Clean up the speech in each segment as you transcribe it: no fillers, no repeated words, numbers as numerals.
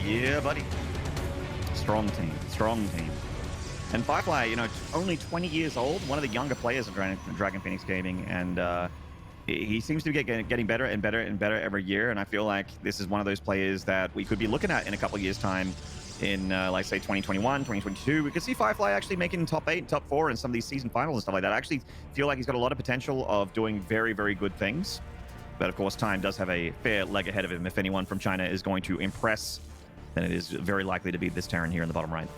Yeah, buddy. Strong team. Strong team. And Firefly, only 20 years old, one of the younger players of Dragon Phoenix Gaming, and he seems to be getting better and better and better every year. And I feel like this is one of those players that we could be looking at in a couple of years' time in, like, say, 2021, 2022. We could see Firefly actually making top 8, top 4 in some of these season finals and stuff like that. I actually feel like he's got a lot of potential of doing very, very good things. But, of course, time does have a fair leg ahead of him. If anyone from China is going to impress, then it is very likely to be this Terran here in the bottom right.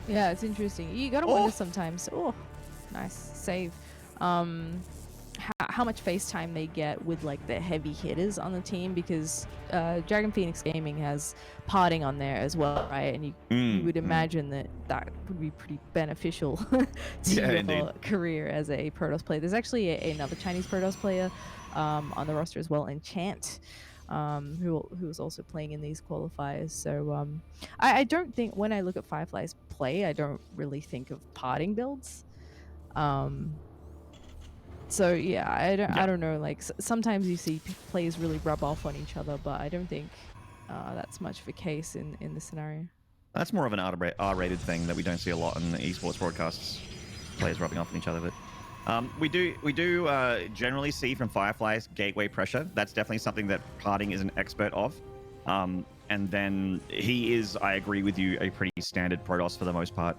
Yeah, it's interesting. You gotta wonder sometimes. Oh, nice save. How much face time they get with like the heavy hitters on the team, because Dragon Phoenix Gaming has Parting on there as well, right? And you would imagine that would be pretty beneficial to your career as a Protoss player. There's actually another Chinese Protoss player on the roster as well, Enchant, who was also playing in these qualifiers. So I don't think, when I look at Firefly's play, I don't really think of Parting builds. So yeah, I don't know. Like sometimes you see players really rub off on each other, but I don't think that's much of a case in this scenario. That's more of an R-rated thing that we don't see a lot in the esports broadcasts. Players rubbing off on each other, but we do generally see from Firefly's gateway pressure. That's definitely something that Parting is an expert of. And then he is, I agree with you, a pretty standard Protoss for the most part.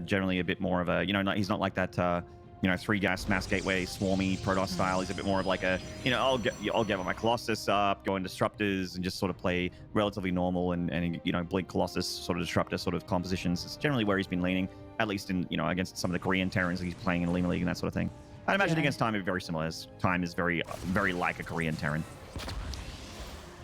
Generally a bit more of a, he's not like that. 3-gas mass gateway swarmy Protoss style. He's a bit more of like a, I'll get my Colossus up, go in disruptors, and just sort of play relatively normal and blink Colossus sort of disruptor sort of compositions. It's generally where he's been leaning, at least in against some of the Korean Terrans he's playing in Lima League and that sort of thing. I'd imagine against Time it'd be very similar, as Time is very very like a Korean Terran.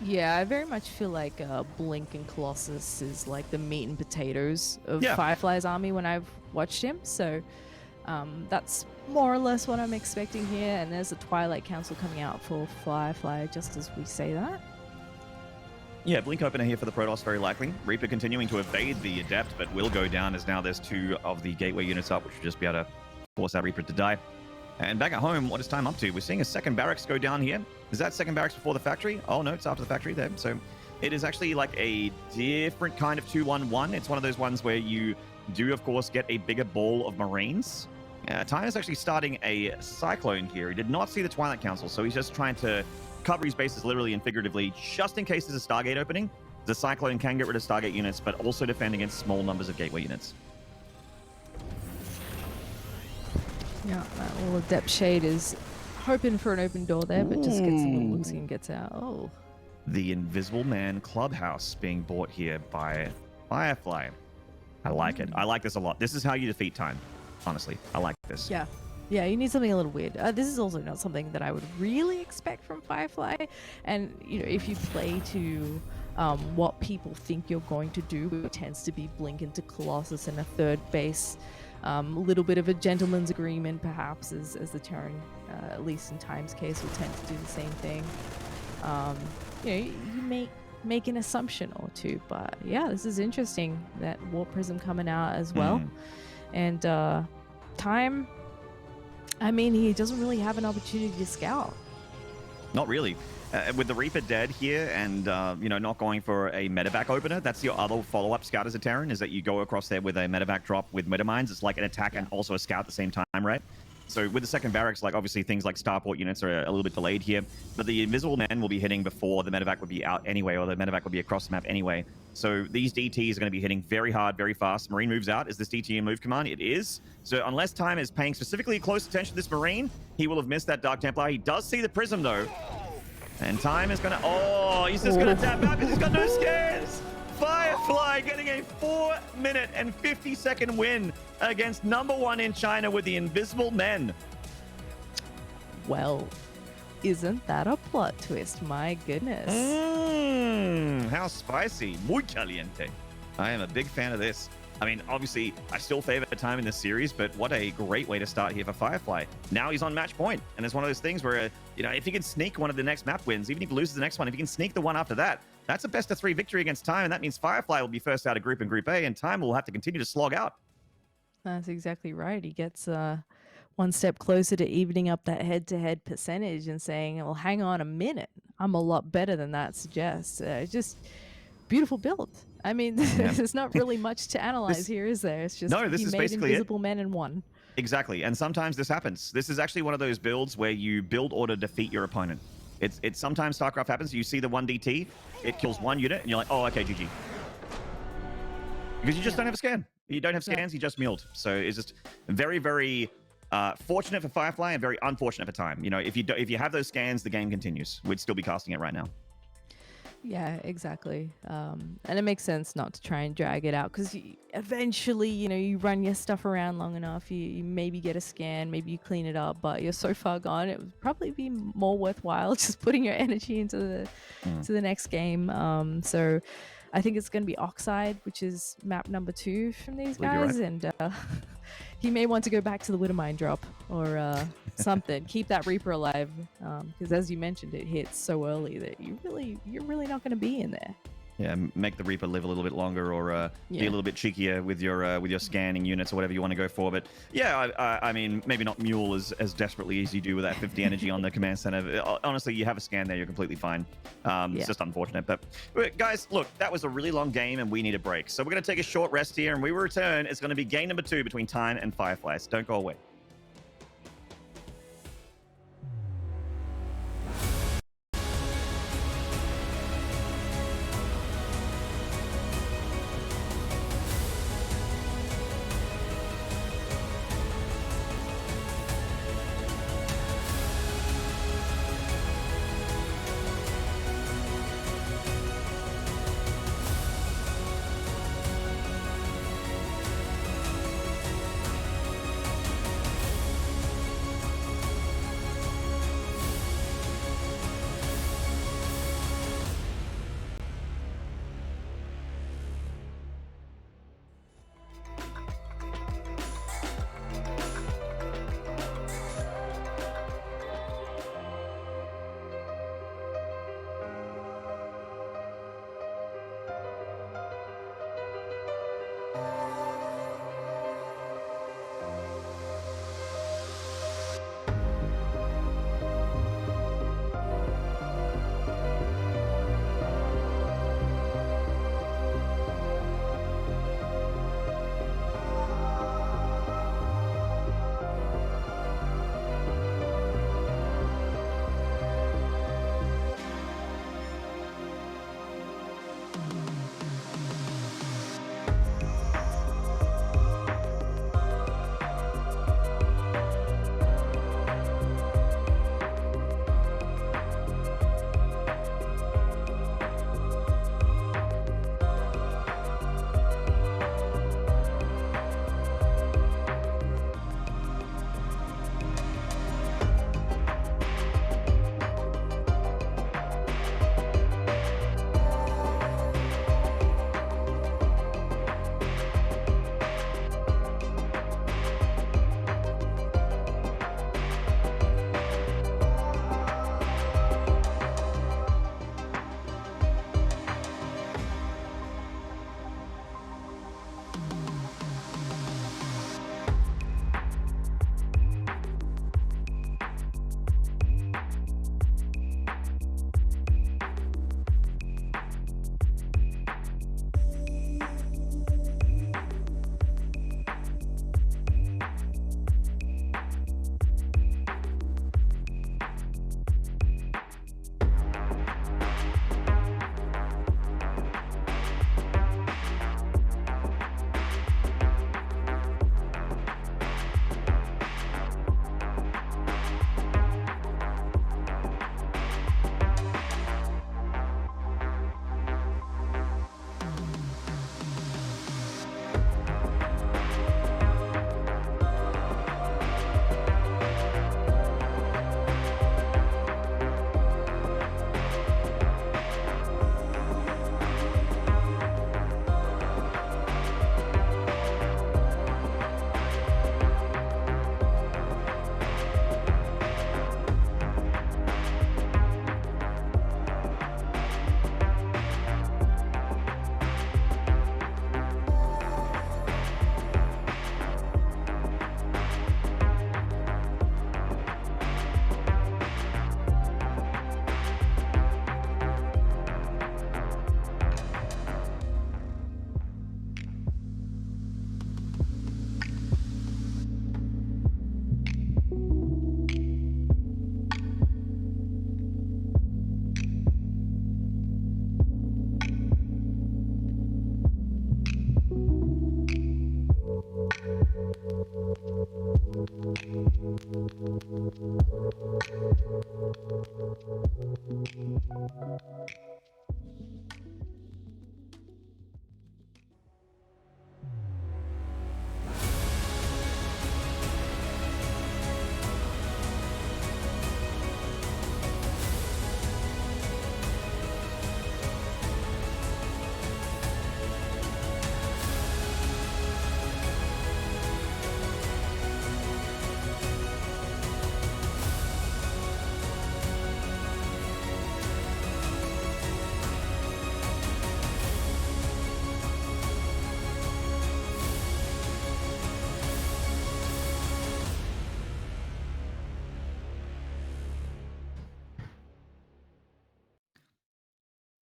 Yeah, I very much feel like Blink and Colossus is like the meat and potatoes of Firefly's army when I've watched him. So that's more or less what I'm expecting here. And there's a Twilight Council coming out for Firefly just as we say that. Yeah, Blink opener here for the Protoss, very likely. Reaper continuing to evade the Adept, but will go down as now there's 2 of the Gateway units up, which will just be able to force that Reaper to die. And back at home, what is Time up to? We're seeing a second barracks go down here. Is that second barracks before the factory? Oh, no, it's after the factory there. So it is actually like a different kind of 2-1-1. It's one of those ones where you do, of course, get a bigger ball of Marines. Time is actually starting a Cyclone here. He did not see the Twilight Council, so he's just trying to cover his bases literally and figuratively, just in case there's a Stargate opening. The Cyclone can get rid of Stargate units, but also defend against small numbers of Gateway units. Yeah, that little Adept Shade is hoping for an open door there, but just gets a little looksy and gets out. Oh. The Invisible Man Clubhouse being bought here by Firefly. I like it. I like this a lot. This is how you defeat Time. Honestly, I like this. Yeah, you need something a little weird. This is also not something that I would really expect from Firefly. And if you play to what people think you're going to do, it tends to be Blink into Colossus and a third base. A little bit of a gentleman's agreement, perhaps, as the Terran, at least in Time's case, will tend to do the same thing. You make an assumption or two, but yeah, this is interesting. That Warp Prism coming out as well. And Time, I mean, he doesn't really have an opportunity to scout. Not really. With the Reaper dead here and, not going for a medevac opener, that's your other follow-up scout as a Terran, is that you go across there with a medevac drop with metamines. It's like an attack and also a scout at the same time, right? So with the second barracks, like obviously things like starport units are a little bit delayed here, but the Invisible Man will be hitting before the medevac would be out anyway, or the medevac would be across the map anyway. So these DTs are going to be hitting very hard, very fast. Marine moves out. Is this DT a move command? It is. So unless Time is paying specifically close attention to this Marine, he will have missed that Dark Templar. He does see the Prism though. And Time is going to... he's just going to tap out because he's got no scans. Firefly getting a 4-minute and 50-second win against #1 in China with the Invisible Men. Well, isn't that a plot twist? My goodness. How spicy. Muy caliente. I am a big fan of this. I mean, obviously, I still favor Time in this series, but what a great way to start here for Firefly. Now he's on match point, and it's one of those things where, if he can sneak one of the next map wins, even if he loses the next one, if he can sneak the one after that, that's a best-of-3 victory against Time, and that means Firefly will be first out of group in Group A, and Time will have to continue to slog out. That's exactly right. He gets one step closer to evening up that head-to-head percentage and saying, well, hang on a minute. I'm a lot better than that suggests. beautiful build. I mean, there's not really much to analyze here, is there? It's just this he is made basically invisible men in one. Exactly, and sometimes this happens. This is actually one of those builds where you build order defeat your opponent. It's sometimes StarCraft happens. You see the 1DT, it kills one unit, and you're like, oh, okay, GG. Because you just don't have a scan. You don't have scans, you just milled. So it's just very, very fortunate for Firefly and very unfortunate for Time. You know, if you have those scans, the game continues. We'd still be casting it right now. Yeah, exactly. And it makes sense not to try and drag it out because eventually, you know, you run your stuff around long enough, you maybe get a scan, maybe you clean it up, but you're so far gone, it would probably be more worthwhile just putting your energy into the next game. So I think it's going to be Oxide, which is map number 2 from these guys, right. And he may want to go back to the Widowmine drop or something. Keep that Reaper alive, because as you mentioned, it hits so early that you're really not going to be in there. Yeah, make the Reaper live a little bit longer, or be a little bit cheekier with your scanning units or whatever you want to go for. But yeah, I mean, maybe not Mule as desperately as you do with that 50 energy on the command center. Honestly, you have a scan there, you're completely fine. It's just unfortunate. But guys, look, that was a really long game, and we need a break. So we're going to take a short rest here, and we will return. It's going to be game number 2 between Time and Firefly. So don't go away.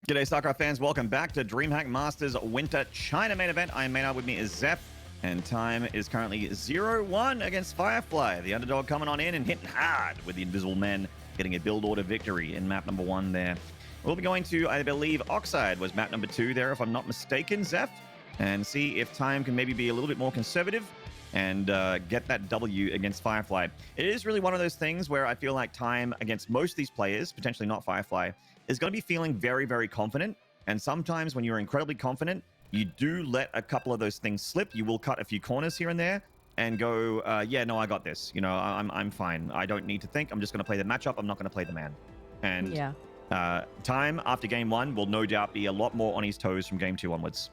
G'day, StarCraft fans. Welcome back to DreamHack Masters Winter China main event. I am Maynard. With me is Zeph, and time is currently 0-1 against Firefly. The underdog coming on in and hitting hard with the Invisible Men getting a build order victory in map number 1 there. We'll be going to, I believe, Oxide was map number 2 there, if I'm not mistaken, Zeph, and see if time can maybe be a little bit more conservative and get that W against Firefly. It is really one of those things where I feel like time against most of these players, potentially not Firefly, is going to be feeling very, very confident. And sometimes when you're incredibly confident, you do let a couple of those things slip. You will cut a few corners here and there and go, yeah, no, I got this. You know, I'm fine. I don't need to think. I'm just going to play the matchup. I'm not going to play the man. And yeah. Time after game 1 will no doubt be a lot more on his toes from game 2 onwards.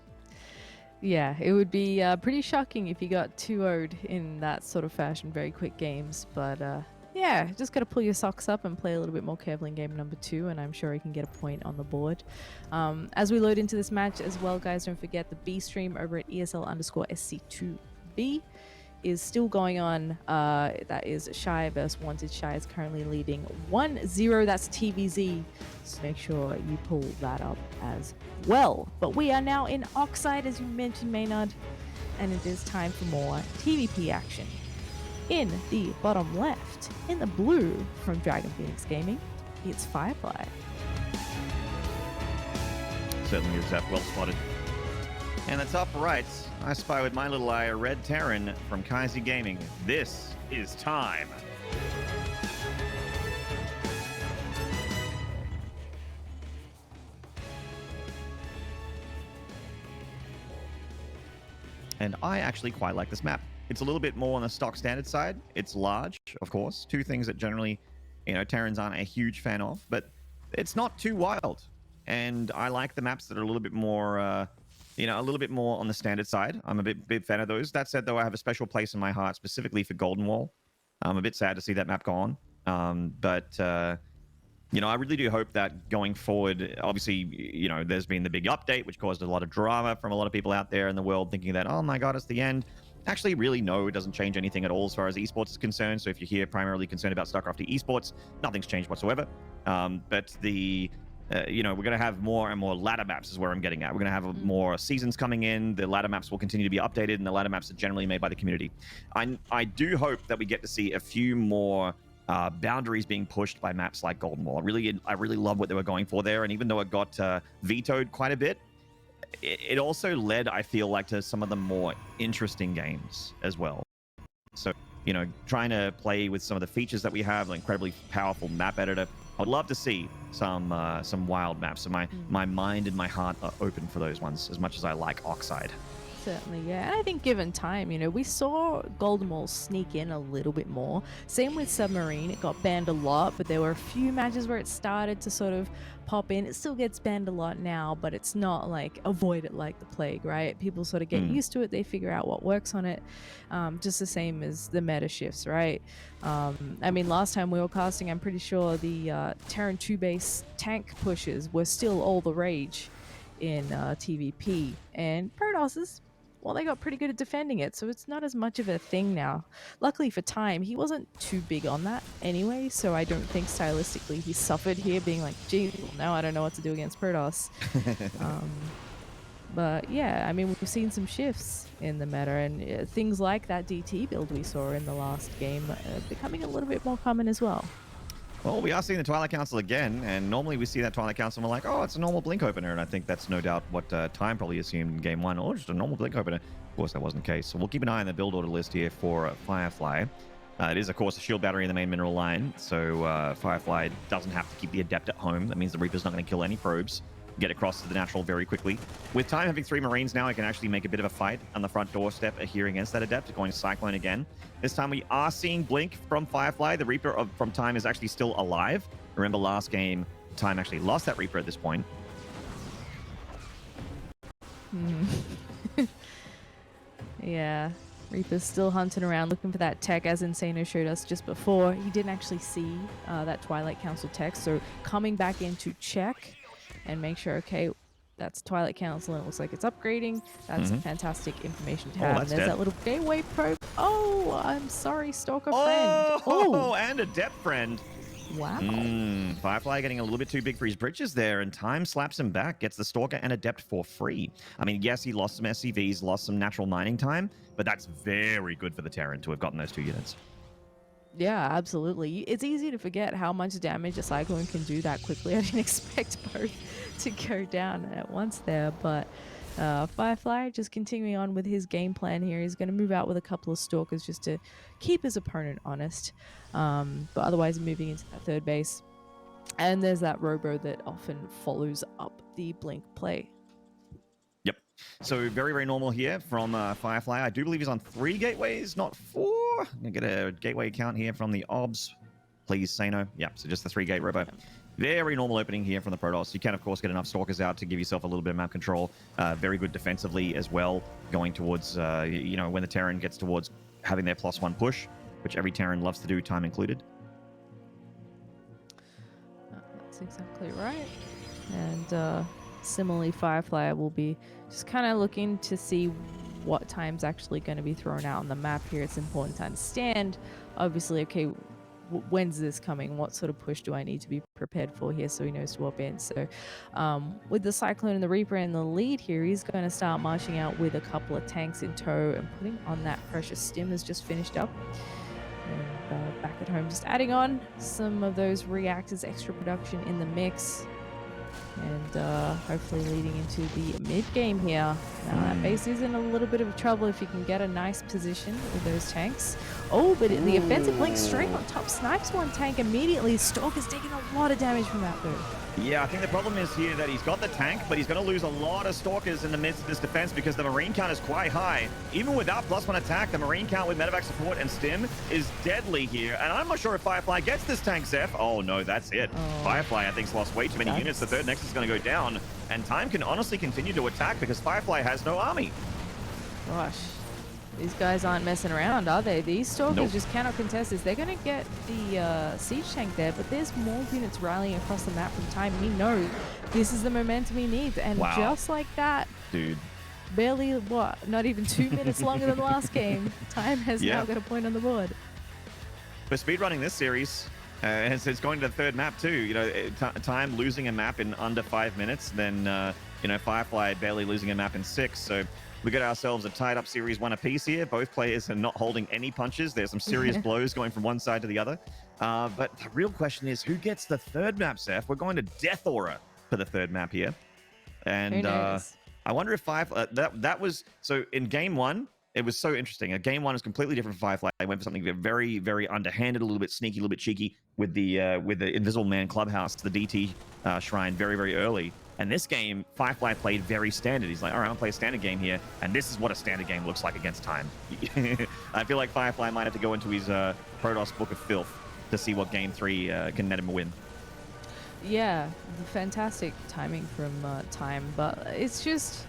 Yeah, it would be pretty shocking if he got 2-0'd in that sort of fashion, very quick games. But yeah, just got to pull your socks up and play a little bit more carefully in game number 2, and I'm sure he can get a point on the board. As we load into this match as well, guys, don't forget the B stream over at ESL_SC2B is still going on. That is Shy versus Wanted. Shy is currently leading 1-0. That's TVZ. So make sure you pull that up as well. But we are now in Oxide, as you mentioned, Maynard, and it is time for more TVP action. In the bottom left, in the blue from Dragon Phoenix Gaming, it's Firefly. Certainly is that well spotted. And the top right, I spy with my little eye a red Terran from Kaiser Gaming. This is time. And I actually quite like this map. It's a little bit more on the stock standard side. It's large, of course. Two things that generally, you know, Terrans aren't a huge fan of, but it's not too wild. And I like the maps that are a little bit more, you know, a little bit more on the standard side. I'm a big fan of those. That said, though, I have a special place in my heart specifically for Golden Wall. I'm a bit sad to see that map gone. You know, I really do hope that going forward, obviously, you know, there's been the big update, which caused a lot of drama from a lot of people out there in the world thinking that, oh my God, it's the end. Actually, really, no, it doesn't change anything at all as far as esports is concerned. So if you're here primarily concerned about StarCraft esports, nothing's changed whatsoever. But the, you know, we're going to have more and more ladder maps is where I'm getting at. We're going to have more seasons coming in. The ladder maps will continue to be updated, and the ladder maps are generally made by the community. I do hope that we get to see a few more boundaries being pushed by maps like Golden Wall. I really love what they were going for there. And even though it got vetoed quite a bit, it also led, I feel like, to some of the more interesting games as well. So, you know, trying to play with some of the features that we have, an incredibly powerful map editor. I'd love to see some wild maps. So my mind and my heart are open for those ones as much as I like Oxide. Certainly, yeah. And I think given time, you know, we saw Golden Wall sneak in a little bit more. Same with Submarine. It got banned a lot, but there were a few matches where it started to sort of pop in. It still gets banned a lot now, but it's not like avoid it like the plague, right? People sort of get used to it. They figure out what works on it. Just the same as the meta shifts, right? I mean, last time we were casting, I'm pretty sure the Terran 2 base tank pushes were still all the rage in TVP. And Protoss, well, they got pretty good at defending it, so it's not as much of a thing now. Luckily for Time, he wasn't too big on that anyway, so I don't think stylistically he suffered here, being like, gee, well, now I don't know what to do against Protoss. But yeah, I mean, we've seen some shifts in the meta, and things like that DT build we saw in the last game becoming a little bit more common as well. Well, we are seeing the Twilight Council again, and normally we see that Twilight Council and we're like, oh, it's a normal Blink opener, and I think that's no doubt what Time probably assumed in Game 1. Oh, just a normal Blink opener. Of course, that wasn't the case. So we'll keep an eye on the build order list here for Firefly. It is, of course, a shield battery in the main mineral line, so Firefly doesn't have to keep the Adept at home. That means the Reaper's not going to kill any probes. Get across to the natural very quickly. With Time having 3 Marines now, I can actually make a bit of a fight on the front doorstep here against that Adept, going Cyclone again. This time we are seeing Blink from Firefly. The Reaper from Time is actually still alive. Remember last game, Time actually lost that Reaper at this point. Yeah, Reaper's still hunting around looking for that tech, as Insano showed us just before. He didn't actually see that Twilight Council tech, so coming back in to check and make sure, okay, that's Twilight Council and it looks like it's upgrading. That's fantastic information to have. And there's that little gateway probe. Oh, I'm sorry, Stalker friend. Oh, and Adept friend. Wow. Firefly getting a little bit too big for his britches there, and Time slaps him back, gets the Stalker and Adept for free. I mean, yes, he lost some SCVs, lost some natural mining time, but that's very good for the Terran to have gotten those 2 units. Yeah, absolutely. It's easy to forget how much damage a Cyclone can do that quickly. I didn't expect both to go down at once there, but Firefly just continuing on with his game plan here. He's going to move out with a couple of Stalkers just to keep his opponent honest, but otherwise moving into that third base. And there's that Robo that often follows up the Blink play. Yep. So very, very normal here from Firefly. I do believe he's on 3 gateways, not 4. I'm going to get a gateway count here from the OBS. Please say no. Yeah, so just the 3-gate Robo. Very normal opening here from the Protoss. You can, of course, get enough Stalkers out to give yourself a little bit of map control. Very good defensively as well, going towards, you know, when the Terran gets towards having their +1 push, which every Terran loves to do, time included. That's exactly right. And similarly, Firefly will be just kind of looking to see what time's actually going to be thrown out on the map here. It's important to understand, obviously, okay, when's this coming? What sort of push do I need to be prepared for here so he knows to swap in? So with the Cyclone and the Reaper in the lead here, he's going to start marching out with a couple of tanks in tow and putting on that pressure. Stim has just finished up. And back at home, just adding on some of those reactors, extra production in the mix. And hopefully leading into the mid game here. Now that base is in a little bit of trouble if you can get a nice position with those tanks. Oh, but the offensive Blink straight on top snipes one tank immediately. Stalker's taking a lot of damage from that though. Yeah, I think the problem is here that he's got the tank, but he's going to lose a lot of Stalkers in the midst of this defense because the Marine count is quite high. Even without +1 attack, the Marine count with medevac support and Stim is deadly here. And I'm not sure if Firefly gets this tank, Zeph. Oh, no, that's it. Oh, Firefly, I think, has lost way too many units. The third Nexus is going to go down. And Time can honestly continue to attack because Firefly has no army. Gosh. These guys aren't messing around, are they? These Stalkers just cannot contest this. They're going to get the siege tank there, but there's more units rallying across the map from Time. He knows this is the momentum he needs. And just like that, dude, barely, what, not even 2 minutes longer than the last game, Time has now got a point on the board. For speedrunning this series, and it's going to the third map too. You know, Time losing a map in under 5 minutes, then, you know, Firefly barely losing a map in 6. So we got ourselves a tied up series 1 apiece here. Both players are not holding any punches. There's some serious blows going from one side to the other. But the real question is, who gets the third map, Seth? We're going to Death Aura for the third map here. And I wonder if that was... So in game 1, it was so interesting. Game 1 is completely different from Firefly. They went for something very, very underhanded, a little bit sneaky, a little bit cheeky with the Invisible Man Clubhouse, the DT shrine very, very early. And this game, Firefly played very standard. He's like, all right, I'm going to play a standard game here. And this is what a standard game looks like against Time. I feel like Firefly might have to go into his Protoss Book of Filth to see what game 3 can net him a win. Yeah, the fantastic timing from Time. But it's just...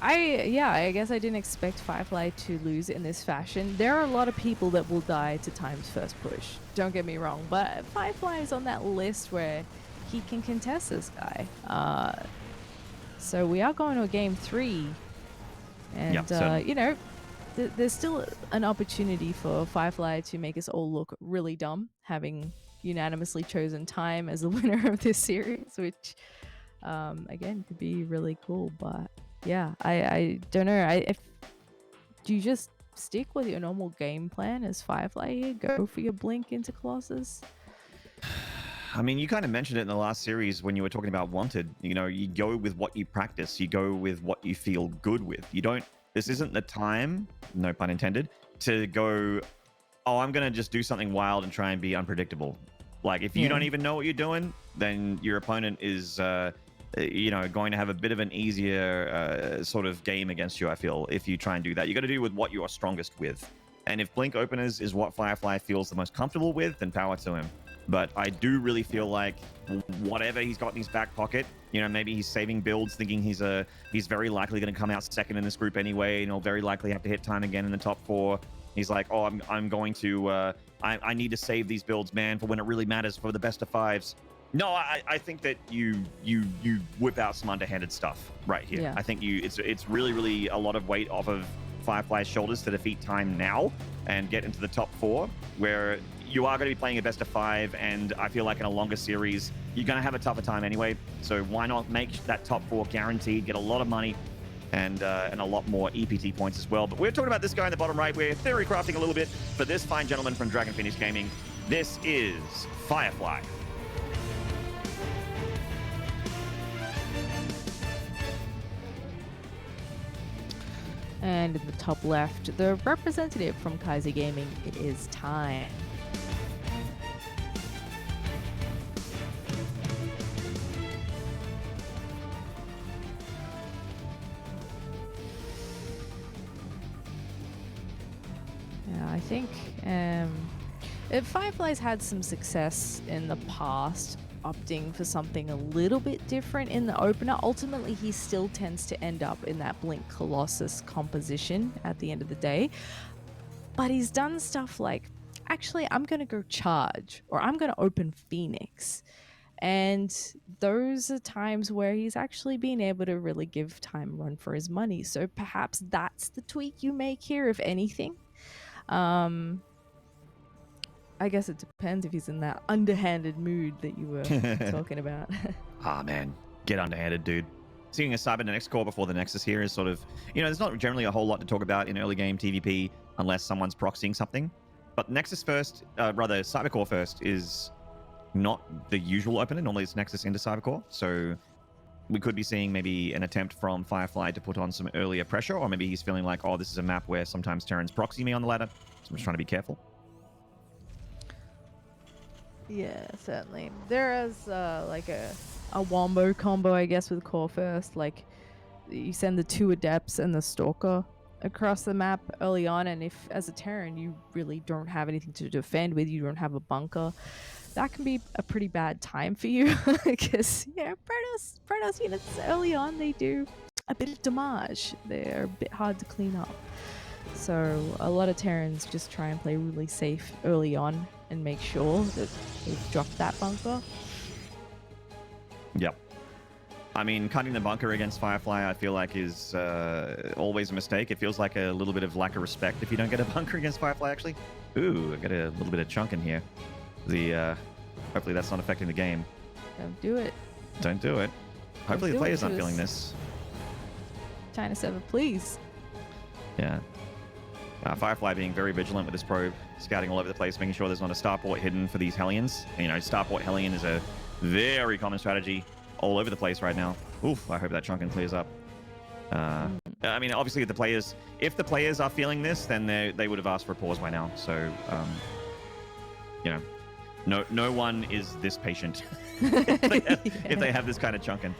I guess I didn't expect Firefly to lose in this fashion. There are a lot of people that will die to Time's first push. Don't get me wrong. But Firefly is on that list where he can contest this guy. So we are going to a game 3. And, you know, there's still an opportunity for Firefly to make us all look really dumb, having unanimously chosen Time as the winner of this series, which, again, could be really cool. But, yeah, I don't know. Do you just stick with your normal game plan as Firefly here? Go for your Blink into Colossus? I mean, you kind of mentioned it in the last series when you were talking about Wanted. You know, you go with what you practice. You go with what you feel good with. You don't... This isn't the time, no pun intended, to go, oh, I'm going to just do something wild and try and be unpredictable. Like, if you don't even know what you're doing, then your opponent is, you know, going to have a bit of an easier sort of game against you, I feel, if you try and do that. You got to do with what you are strongest with. And if Blink Openers is what Firefly feels the most comfortable with, then power to him. But I do really feel like whatever he's got in his back pocket, you know, maybe he's saving builds, thinking he's very likely going to come out second in this group anyway, and he'll very likely have to hit Time again in the top 4. He's like, oh, I'm going to, I need to save these builds, man, for when it really matters, for the best of 5s. No, I think that you whip out some underhanded stuff right here. Yeah. I think it's really, really a lot of weight off of Firefly's shoulders to defeat Time now and get into the top 4, where you are going to be playing a best of 5, and I feel like in a longer series, you're going to have a tougher time anyway. So why not make that top 4 guaranteed, get a lot of money, and a lot more EPT points as well. But we're talking about this guy in the bottom right. We're theory crafting a little bit for this fine gentleman from Dragon Phoenix Gaming. This is Firefly. And in the top left, the representative from Kaiser Gaming, it is Time. Yeah, I think Firefly's had some success in the past, opting for something a little bit different in the opener. Ultimately, he still tends to end up in that Blink Colossus composition at the end of the day. But he's done stuff like, actually, I'm going to go charge, or I'm going to open Phoenix. And those are times where he's actually been able to really give Time a run for his money. So perhaps that's the tweak you make here, if anything. I guess it depends if he's in that underhanded mood that you were talking about. Ah, man. Get underhanded, dude. Seeing a Cybernetics core before the Nexus here is sort of, there's not generally a whole lot to talk about in early game TVP unless someone's proxying something. But Nexus first, rather Cybercore first, is not the usual opener. Normally it's Nexus into Cybercore. So we could be seeing maybe an attempt from Firefly to put on some earlier pressure, or maybe he's feeling like, oh, this is a map where sometimes Terrans proxy me on the ladder. So I'm just trying to be careful. Yeah, certainly. There is like a wombo combo, I guess, with core first. Like, you send the 2 adepts and the stalker across the map early on, and if as a Terran you really don't have anything to defend with, you don't have a bunker, that can be a pretty bad time for you because Protoss units early on, they do a bit of damage. They're a bit hard to clean up. So a lot of Terrans just try and play really safe early on and make sure that they've dropped that bunker. Yep. I mean, cutting the bunker against Firefly, I feel like is always a mistake. It feels like a little bit of lack of respect if you don't get a bunker against Firefly, actually. Ooh, I got a little bit of chunk in here. Hopefully that's not affecting the game. Don't do it. Don't do it. Hopefully the players aren't feeling this. China 7, please. Yeah. Firefly being very vigilant with this probe, scouting all over the place, making sure there's not a starport hidden for these Hellions. Starport Hellion is a very common strategy all over the place right now. Oof, I hope that chunkin clears up. I mean, obviously, if the players are feeling this, then they would have asked for a pause by now. So, no one is this patient if they have this kind of chunkin.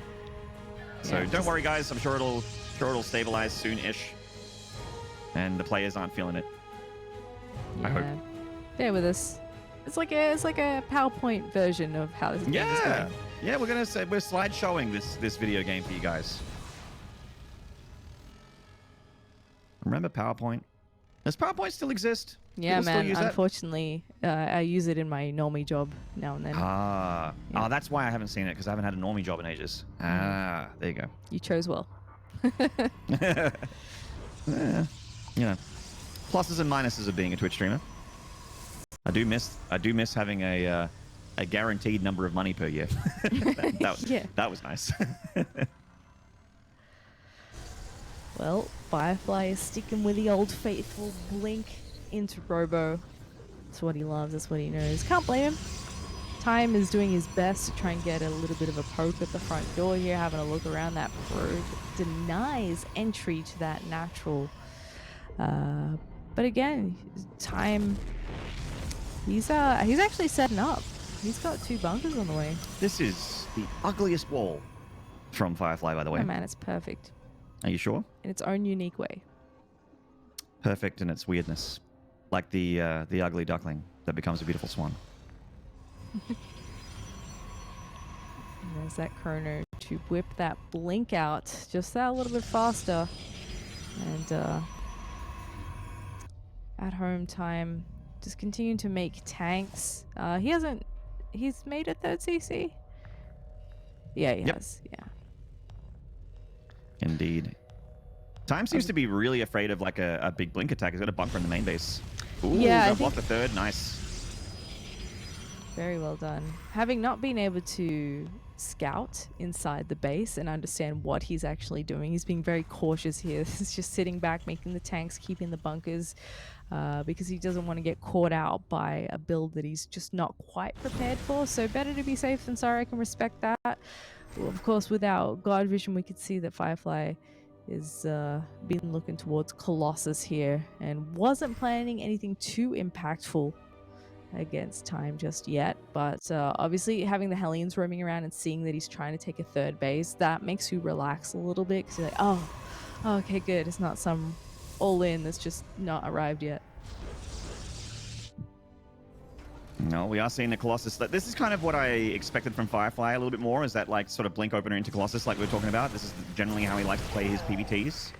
So don't worry, guys. I'm sure it'll stabilize soon-ish. And the players aren't feeling it. Yeah. I hope. Bear with us. It's like a PowerPoint version of how this game is going. Yeah, we're slide showing this video game for you guys. Remember PowerPoint? Does PowerPoint still exist? Yeah, People man. still use that? Unfortunately, I use it in my normie job now and then. Yeah. Oh, that's why I haven't seen it, because I haven't had a normie job in ages. There you go. You chose well. Pluses and minuses of being a Twitch streamer. I do miss having a guaranteed number of money per year. That was nice. Well, Firefly is sticking with the old faithful Blink into Robo. That's what he loves. That's what he knows. Can't blame him. Time is doing his best to try and get a little bit of a poke at the front door here, having a look around. That probe denies entry to that natural. But again, Time, he's actually setting up. He's got 2 bunkers on the way. This is the ugliest wall from Firefly, by the way. Oh man, it's perfect. Are you sure? In its own unique way. Perfect in its weirdness. Like the ugly duckling that becomes a beautiful swan. And there's that Chrono to whip that Blink out just that little bit faster. And at home Time just continuing to make tanks. He's made a 3rd CC? Yeah, he has. Yeah. Indeed. Time seems to be really afraid of like a big Blink attack. He's got a bunker in the main base. Ooh, yeah, block the 3rd. Nice. Very well done. Having not been able to scout inside the base and understand what he's actually doing, he's being very cautious here. He's just sitting back, making the tanks, keeping the bunkers, because he doesn't want to get caught out by a build that he's just not quite prepared for. So better to be safe than sorry. I can respect that. Well, of course, without God Vision, we could see that Firefly is been looking towards Colossus here and wasn't planning anything too impactful against Time just yet, but obviously having the Hellions roaming around and seeing that he's trying to take a third base, that makes you relax a little bit, because you're like, oh, okay, good, it's not some all-in that's just not arrived yet. No, we are seeing the Colossus. This is kind of what I expected from Firefly a little bit more, is that like sort of blink opener into Colossus like we were talking about. This is generally how he likes to play his PvTs.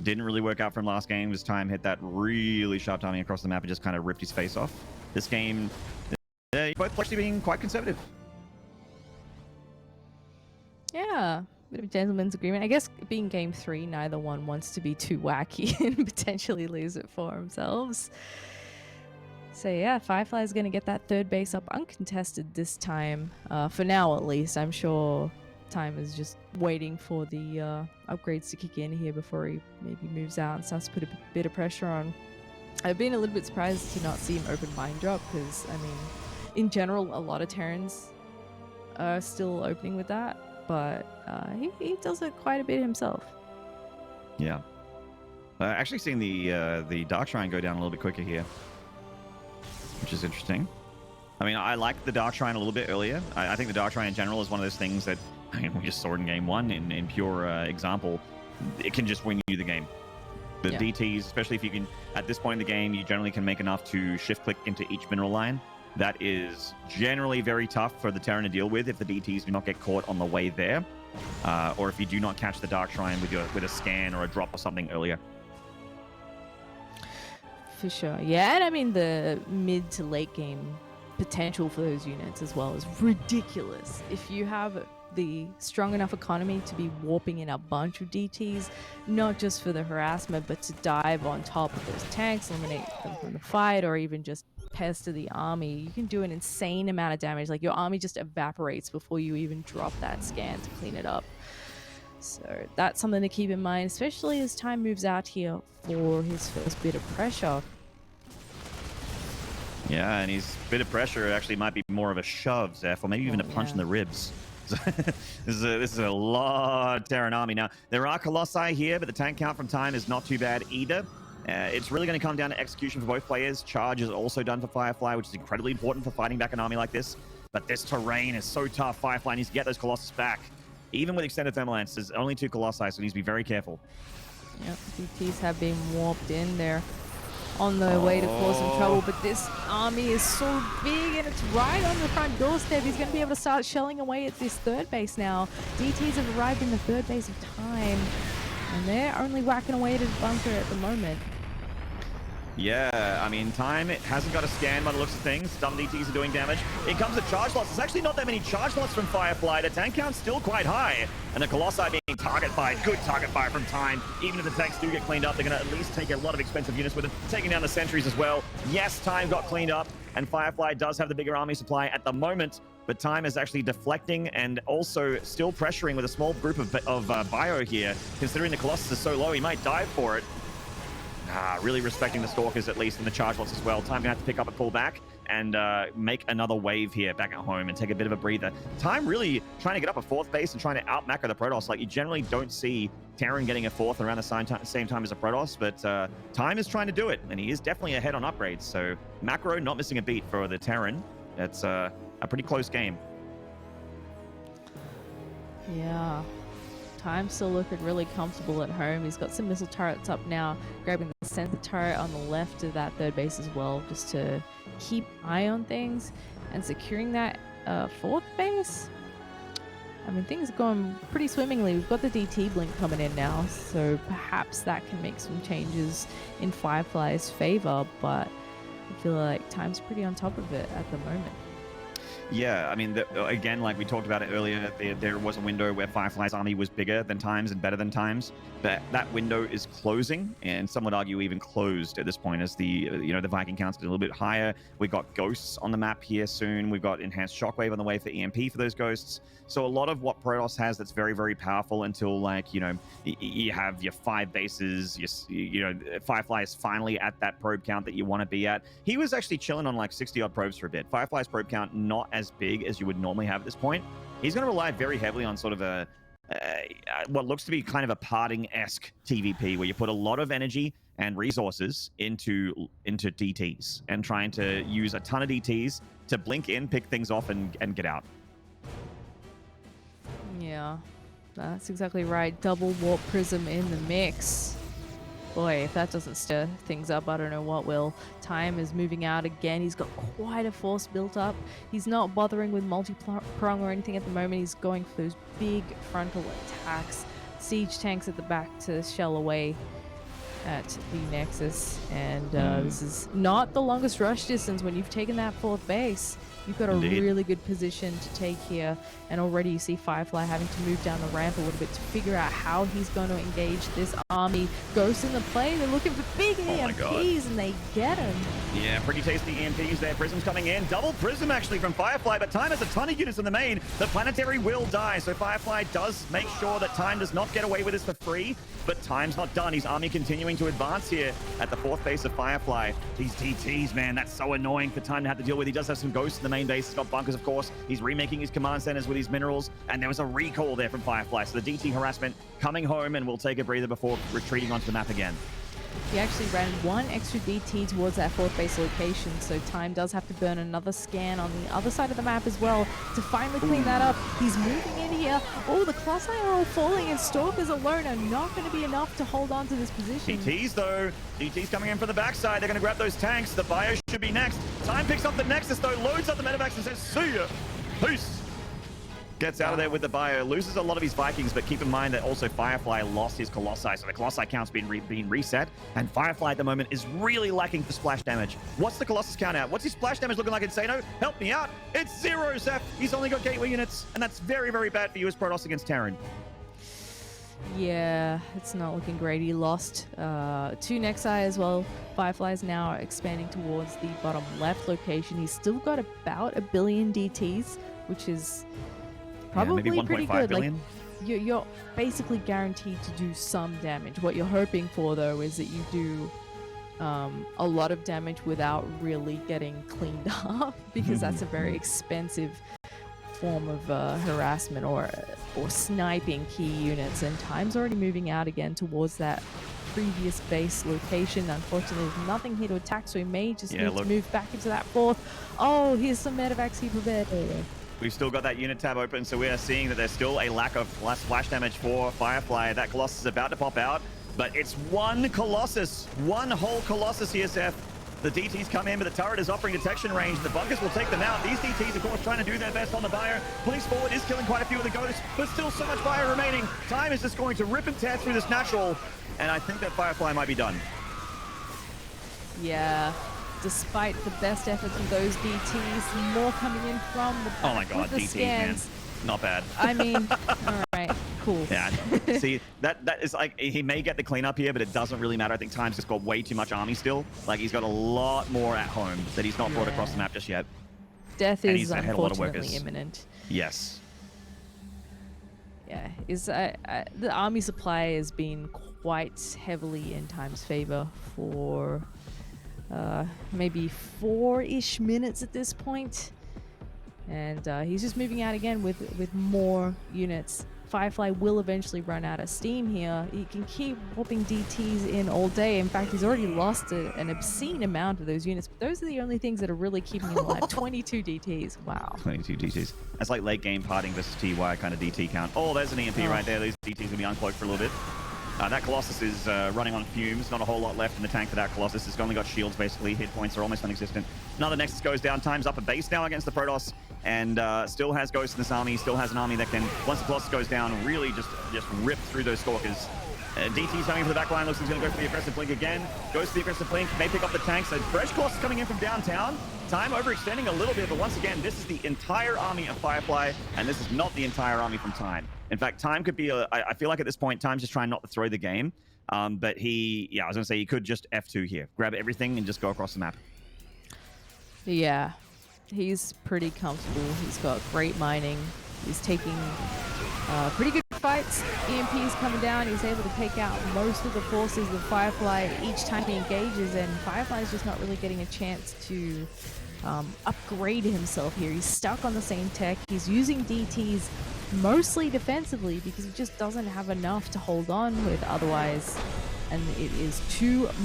Didn't really work out for him last game. This time hit that really sharp timing across the map and just kind of ripped his face off. This game, both actually being quite conservative. Yeah, bit of a gentleman's agreement. I guess being game 3, neither one wants to be too wacky and potentially lose it for themselves. So yeah, Firefly is going to get that third base up uncontested this time. For now, at least. I'm sure Time is just waiting for the upgrades to kick in here before he maybe moves out and starts to put a bit of pressure on. I've been a little bit surprised to not see him open mine drop, because, I mean, in general, a lot of Terrans are still opening with that, but he does it quite a bit himself. Yeah. Actually seeing the Dark Shrine go down a little bit quicker here, which is interesting. I mean, I like the Dark Shrine a little bit earlier. I think the Dark Shrine in general is one of those things that, I mean, we just saw it in game 1 in pure example. It can just win you the game. The DTs, especially if you can, at this point in the game, you generally can make enough to shift click into each mineral line. That is generally very tough for the Terran to deal with if the DTs do not get caught on the way there, or if you do not catch the Dark Shrine with a scan or a drop or something earlier. For sure. Yeah, and I mean, the mid to late game potential for those units as well is ridiculous. If you have the strong enough economy to be warping in a bunch of DTs, not just for the harassment, but to dive on top of those tanks, eliminate them from the fight, or even just pester the army, you can do an insane amount of damage. Like, your army just evaporates before you even drop that scan to clean it up. So that's something to keep in mind, especially as Time moves out here for his first bit of pressure. Yeah, and his bit of pressure actually might be more of a shove, Zeph, or maybe even a punch in the ribs. This is a lot of Terran army. Now, there are Colossi here, but the tank count from Time is not too bad either. It's really going to come down to execution for both players. Charge is also done for Firefly, which is incredibly important for fighting back an army like this. But this terrain is so tough. Firefly needs to get those Colossus back. Even with extended thermal lance, there's only 2 Colossi, so he needs to be very careful. Yep, DTs have been warped in there on the way to cause some trouble, but this army is so big and it's right on the front doorstep. He's going to be able to start shelling away at this third base now. DTs have arrived in the third base of Time, and they're only whacking away at his bunker at the moment. Yeah, I mean, Time, it hasn't got a scan by the looks of things. Some DTs are doing damage. It comes to charge loss. There's actually not that many charge loss from Firefly. The tank count's still quite high. And the Colossi being target fired. Good target fire from Time. Even if the tanks do get cleaned up, they're going to at least take a lot of expensive units with them. Taking down the sentries as well. Yes, Time got cleaned up. And Firefly does have the bigger army supply at the moment. But Time is actually deflecting and also still pressuring with a small group of bio here. Considering the Colossus is so low, he might dive for it. Really respecting the Stalkers, at least in the charge lots as well. Time gonna have to pick up and pull back and make another wave here back at home and take a bit of a breather. Time really trying to get up a 4th base and trying to out-macro the Protoss. Like, you generally don't see Terran getting a 4th around the same time as a Protoss, but Time is trying to do it, and he is definitely ahead on upgrades. So macro not missing a beat for the Terran. It's a pretty close game. Yeah. Time's still looking really comfortable at home. He's got some missile turrets up now, grabbing the center turret on the left of that third base as well, just to keep eye on things and securing that 4th base. I mean, things are going pretty swimmingly. We've got the DT blink coming in now, so perhaps that can make some changes in Firefly's favor, but I feel like Time's pretty on top of it at the moment. Yeah, I mean, again, like we talked about it earlier, there was a window where Firefly's army was bigger than Times and better than Times. That window is closing, and some would argue even closed at this point, as the the Viking count's a little bit higher. We've got ghosts on the map here soon. We've got enhanced shockwave on the way for EMP for those ghosts. So a lot of what Protoss has that's very, very powerful until, like, you have your 5 bases. Firefly is finally at that probe count that you want to be at. He was actually chilling on like 60 odd probes for a bit. Firefly's probe count not as big as you would normally have at this point. He's going to rely very heavily on sort of what looks to be kind of a parting-esque TVP, where you put a lot of energy and resources into DTs and trying to use a ton of DTs to blink in, pick things off, and get out. Yeah, that's exactly right. Double warp prism in the mix. Boy, if that doesn't stir things up, I don't know what will. Time is moving out again. He's got quite a force built up. He's not bothering with multi-prong or anything at the moment. He's going for those big frontal attacks. Siege tanks at the back to shell away at the Nexus. And this is not the longest rush distance. When you've taken that 4th base, you've got a really good position to take here. And already you see Firefly having to move down the ramp a little bit to figure out how he's going to engage this army. Ghost in the play. They're looking for big EMPs, and they get him. Yeah, pretty tasty EMPs there. Prism's coming in. Double Prism actually from Firefly, but Time has a ton of units in the main. The planetary will die, so Firefly does make sure that Time does not get away with this for free, but Time's not done. His army continuing to advance here at the 4th base of Firefly. These DTs, man, that's so annoying for Time to have to deal with. He does have some ghosts in the main base. He's got bunkers, of course. He's remaking his command centers with his minerals, and there was a recall there from Firefly, so the DT harassment coming home, and we'll take a breather before retreating onto the map again. He actually ran 1 extra DT towards that 4th base location, so Time does have to burn another scan on the other side of the map as well to finally clean that up. He's moving in here. Oh, the Colossi are all falling, and Stalkers alone are not going to be enough to hold on to this position. DTs, though. DTs coming in from the backside. They're going to grab those tanks. The bio should be next. Time picks up the Nexus, though, loads up the medevacs and says, see ya. Peace. Gets out of there with the bio, loses a lot of his Vikings, but keep in mind that also Firefly lost his Colossi, so the Colossi count's been reset, and Firefly at the moment is really lacking for splash damage. What's the Colossus count at? What's his splash damage looking like in Insano? Help me out. It's 0, Zeph. He's only got gateway units, and that's very, very bad for you as Protoss against Terran. Yeah, it's not looking great. He lost 2 Nexi as well. Firefly's now expanding towards the bottom left location. He's still got about 1 billion DTs, which is probably maybe pretty 1.5 good. billion. Like, you're basically guaranteed to do some damage. What you're hoping for, though, is that you do a lot of damage without really getting cleaned up, because that's a very expensive form of harassment or sniping key units. And Time's already moving out again towards that previous base location. Unfortunately, there's nothing here to attack, so he may just need to move back into that 4th. Oh, here's some medevacs he prepared. We've still got that unit tab open, so we are seeing that there's still a lack of splash damage for Firefly. That Colossus is about to pop out, but it's 1 Colossus, 1 whole Colossus here, Seth. The DTs come in, but the turret is offering detection range. The bunkers will take them out. These DTs, of course, trying to do their best on the bio. Police forward is killing quite a few of the ghosts, but still so much fire remaining. Time is just going to rip and tear through this natural, and I think that Firefly might be done. Yeah. Despite the best efforts from those DTs, more coming in from the back. Oh my god, with the DTs, scans. man. Not bad. I mean, all right, cool. Yeah, see, that is like, he may get the cleanup here, but it doesn't really matter. I think Time's just got way too much army still. Like, he's got a lot more at home that he's not brought across the map just yet. Death and is he's had a lot of unfortunately workers. imminent. Yes. Yeah, the army supply has been quite heavily in Time's favor for maybe 4-ish minutes at this point. And he's just moving out again with more units. Firefly will eventually run out of steam here. He can keep whooping DTs in all day. In fact, he's already lost an obscene amount of those units. But those are the only things that are really keeping him alive. 22 DTs. Wow. 22 DTs. That's like late game parting versus TY kind of DT count. Oh, there's an EMP right there. These DTs will be uncloaked for a little bit. That Colossus is running on fumes. Not a whole lot left in the tank for that Colossus. It's only got shields, basically. Hit points are almost non-existent. Another Nexus goes down. Time's up a base now against the Protoss. and still has Ghost in this army, still has an army that can, once the Colossus goes down, really just rip through those Stalkers. DT's coming for the back line. Looks like he's going to go for the aggressive blink again. Goes to the aggressive blink. May pick up the tanks. So fresh Colossus coming in from downtown. Time overextending a little bit, but once again, this is the entire army of Firefly, and this is not the entire army from Time. In fact, Time could be I feel like at this point, Time's just trying not to throw the game. But I was going to say he could just F2 here. Grab everything and just go across the map. Yeah, he's pretty comfortable. He's got great mining. He's taking pretty good fights. EMP is coming down. He's able to take out most of the forces of Firefly each time he engages, and Firefly is just not really getting a chance to upgrade himself here. He's stuck on the same tech. He's using DTs mostly defensively because he just doesn't have enough to hold on with otherwise, and it is too